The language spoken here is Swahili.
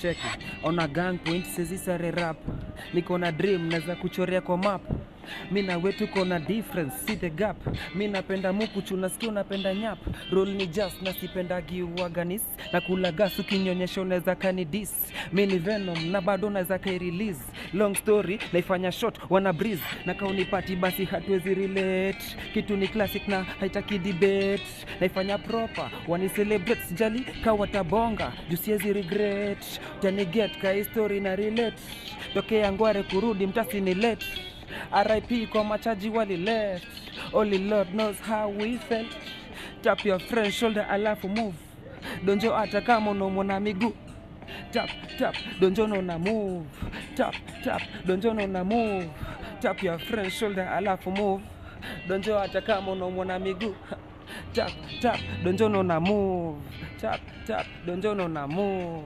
check on a gang point sezi sare rap, niko na dream naweza kuchorea kwa map. Mina wetu kona difference, see the gap. Mina penda muku chunasikia unapenda nyap. Roll ni just na sipenda giwaganis. Na kula gas ukinyonyesha unaweza kanidis. Mini venom na bado naweza kai-release. Long story naifanya short wana breeze. Na kaunipati basi hatuwezi relate. Kitu ni classic na haitaki debate. Naifanya proper wani celebrate, sijali kawatabonga juu siwezi regret. Tani get ka history na relate. Tokea ngware kurudi mtasi ni late. RIP kwa machaji wali left. Only Lord knows how we felt. Tap your friend's shoulder alafu move. Donjo hata kama unaumwa miguu. Tap tap donjo na move. Tap tap donjo na move. Tap your friend's shoulder alafu move. Donjo hata kama unaumwa miguu. Tap tap donjo na move. Tap tap donjo na move.